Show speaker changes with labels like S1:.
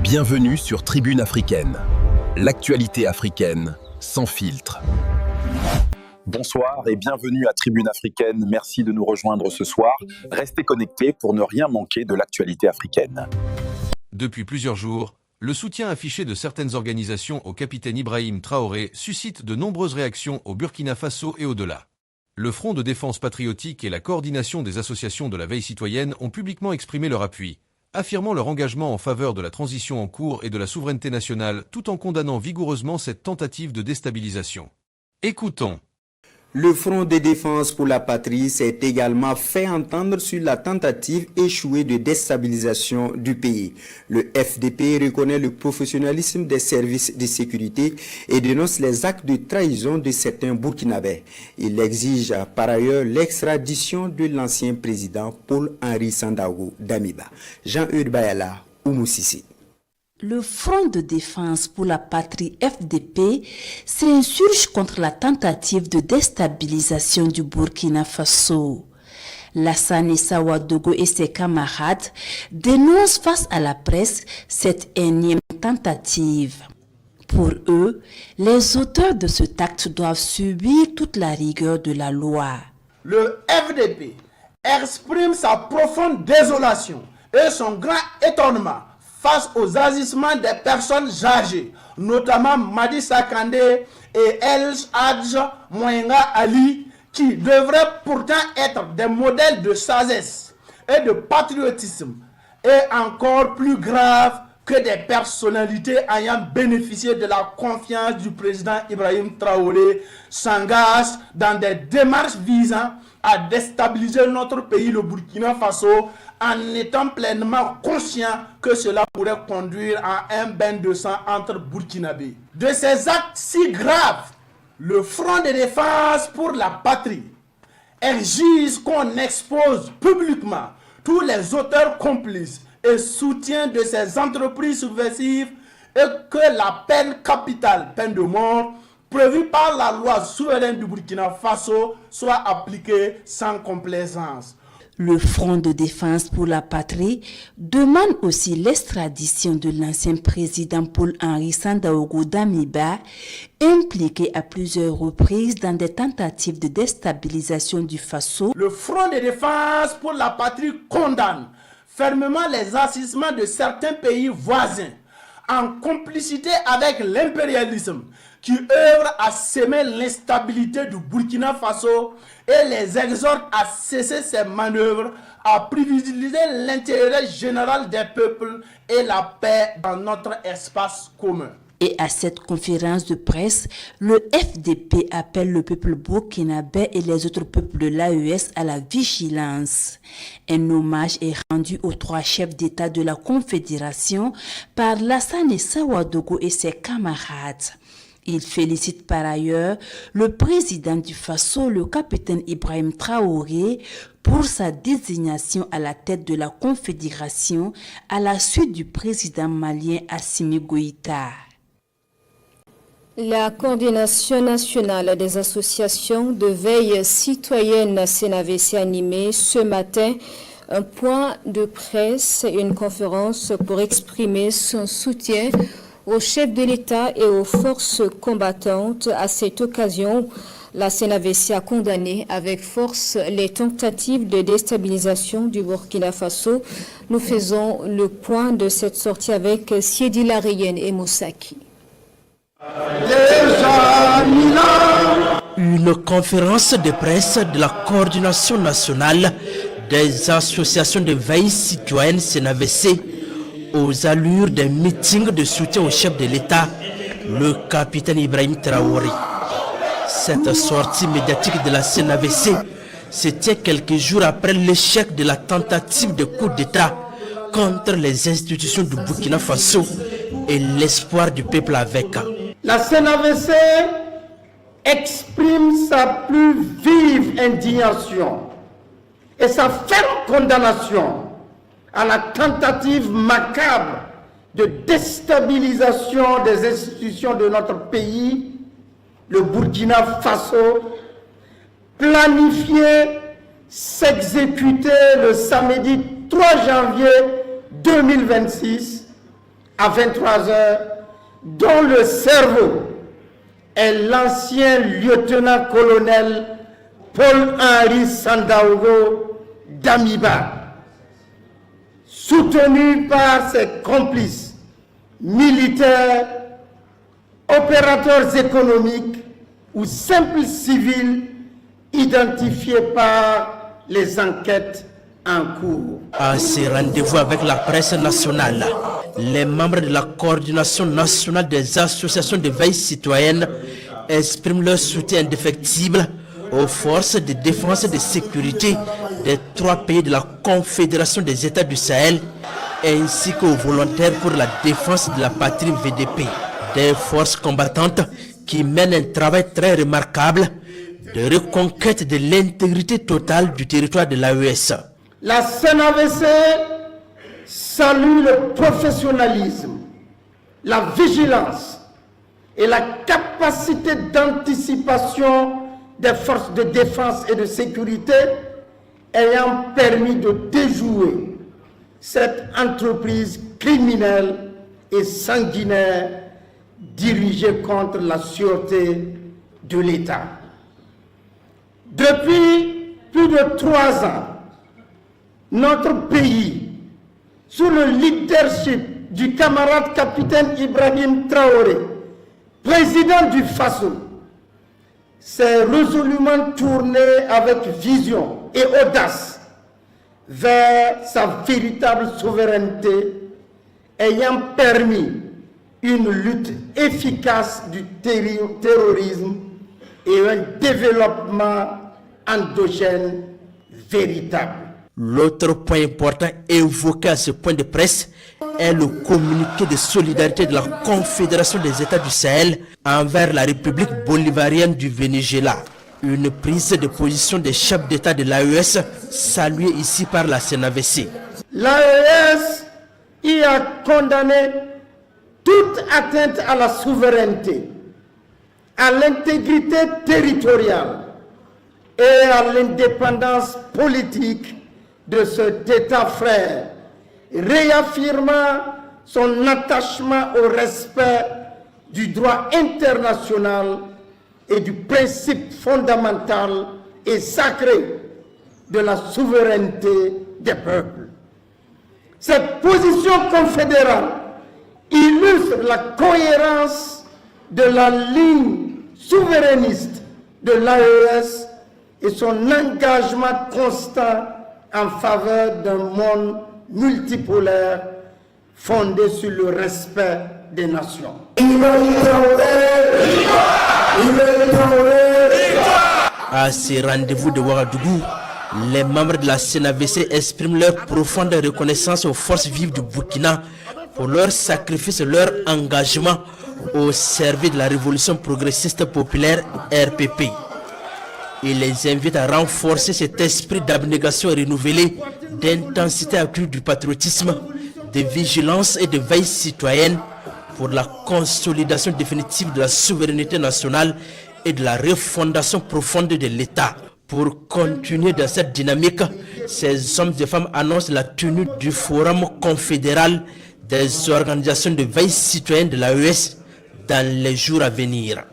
S1: Bienvenue sur Tribune Africaine, l'actualité africaine sans filtre. Bonsoir et bienvenue à Tribune Africaine. Merci de nous rejoindre ce soir. Restez connectés pour ne rien manquer de l'actualité africaine.
S2: Depuis plusieurs jours, le soutien affiché de certaines organisations au capitaine Ibrahim Traoré suscite de nombreuses réactions au Burkina Faso et au-delà. Le Front de défense patriotique et la coordination des associations de la veille citoyenne ont publiquement exprimé leur appui, affirmant leur engagement en faveur de la transition en cours et de la souveraineté nationale, tout en condamnant vigoureusement cette tentative de déstabilisation. Écoutons.
S3: Le Front de défense pour la patrie s'est également fait entendre sur la tentative échouée de déstabilisation du pays. Le FDP reconnaît le professionnalisme des services de sécurité et dénonce les actes de trahison de certains Burkinabés. Il exige par ailleurs l'extradition de l'ancien président Paul-Henri Sandaogo Damiba. Jean-Eudes Bayala, Oumoussissi.
S4: Le Front de défense pour la patrie FDP s'insurge contre la tentative de déstabilisation du Burkina Faso. Lassana Issa Ouagadougou et ses camarades dénoncent face à la presse cette énième tentative. Pour eux, les auteurs de cet acte doivent subir toute la rigueur de la loi.
S5: Le FDP exprime sa profonde désolation et son grand étonnement face aux agissements des personnes âgées, notamment Madi Sakande et El Hadj Mouenga Ali, qui devraient pourtant être des modèles de sagesse et de patriotisme, et encore plus grave que des personnalités ayant bénéficié de la confiance du président Ibrahim Traoré s'engagent dans des démarches visant à déstabiliser notre pays, le Burkina Faso, en étant pleinement conscient que cela pourrait conduire à un bain de sang entre Burkinabés. De ces actes si graves, le Front de défense pour la patrie exige qu'on expose publiquement tous les auteurs complices et soutiens de ces entreprises subversives et que la peine capitale, peine de mort, prévue par la loi souveraine du Burkina Faso, soit appliquée sans complaisance.
S4: Le Front de défense pour la patrie demande aussi l'extradition de l'ancien président Paul-Henri Sandaogo Damiba, impliqué à plusieurs reprises dans des tentatives de déstabilisation du Faso.
S5: Le Front de défense pour la patrie condamne fermement les agissements de certains pays voisins en complicité avec l'impérialisme qui œuvre à semer l'instabilité du Burkina Faso et les exhorte à cesser ces manœuvres, à privilégier l'intérêt général des peuples et la paix dans notre espace commun.
S4: Et à cette conférence de presse, le FDP appelle le peuple burkinabé et les autres peuples de l'AES à la vigilance. Un hommage est rendu aux trois chefs d'État de la Confédération par Lassana Issa Ouagadougou et ses camarades. Il félicite par ailleurs le président du Faso, le capitaine Ibrahim Traoré, pour sa désignation à la tête de la Confédération à la suite du président malien Assimi Goïta.
S6: La coordination nationale des associations de veille citoyenne CNAVC animé ce matin un point de presse et une conférence pour exprimer son soutien au chef de l'État et aux forces combattantes. À cette occasion, la CNAVC a condamné avec force les tentatives de déstabilisation du Burkina Faso. Nous faisons le point de cette sortie avec Siedi Larayenne et Moussaki.
S7: Une conférence de presse de la coordination nationale des associations de veille citoyenne CNAVC aux allures des meetings de soutien au chef de l'État, le capitaine Ibrahim Traoré. Cette sortie médiatique de la CNAVC se tient quelques jours après l'échec de la tentative de coup d'État contre les institutions du Burkina Faso et l'espoir du peuple avec.
S8: La CNAVC exprime sa plus vive indignation et sa ferme condamnation à la tentative macabre de déstabilisation des institutions de notre pays, le Burkina Faso, planifiée, s'exécuter le samedi 3 janvier 2026 à 23h, dont le cerveau est l'ancien lieutenant-colonel Paul-Henri Sandaogo Damiba, soutenu par ses complices militaires, opérateurs économiques ou simples civils identifiés par les enquêtes en cours.
S7: À ces rendez-vous avec la presse nationale, les membres de la coordination nationale des associations de veille citoyenne expriment leur soutien indéfectible aux forces de défense et de sécurité des 3 pays de la Confédération des États du Sahel ainsi qu'aux volontaires pour la défense de la patrie VDP, des forces combattantes qui mènent un travail très remarquable de reconquête de l'intégrité totale du territoire de l'AES.
S8: La CNAVC salue le professionnalisme, la vigilance et la capacité d'anticipation des forces de défense et de sécurité ayant permis de déjouer cette entreprise criminelle et sanguinaire dirigée contre la sûreté de l'État. Depuis plus de 3 ans, notre pays, sous le leadership du camarade capitaine Ibrahim Traoré, président du Faso, s'est résolument tourné avec vision et audace vers sa véritable souveraineté, ayant permis une lutte efficace du terrorisme et un développement endogène véritable.
S7: L'autre point important évoqué à ce point de presse est le communiqué de solidarité de la Confédération des États du Sahel envers la République bolivarienne du Venezuela. Une prise de position des chefs d'État de l'AES saluée ici par la CNAVC.
S8: L'AES y a condamné toute atteinte à la souveraineté, à l'intégrité territoriale et à l'indépendance politique de cet État frère, réaffirmant son attachement au respect du droit international et du principe fondamental et sacré de la souveraineté des peuples. Cette position confédérale illustre la cohérence de la ligne souverainiste de l'AES et son engagement constant en faveur d'un monde multipolaire fondé sur le respect des nations.
S7: À ces rendez-vous de Ouagadougou, les membres de la CNAVC expriment leur profonde reconnaissance aux forces vives du Burkina pour leur sacrifice et leur engagement au service de la révolution progressiste populaire RPP. Il les invite à renforcer cet esprit d'abnégation renouvelé, d'intensité accrue du patriotisme, de vigilance et de veille citoyenne pour la consolidation définitive de la souveraineté nationale et de la refondation profonde de l'État. Pour continuer dans cette dynamique, ces hommes et femmes annoncent la tenue du Forum confédéral des organisations de veille citoyenne de l'AES dans les jours à venir.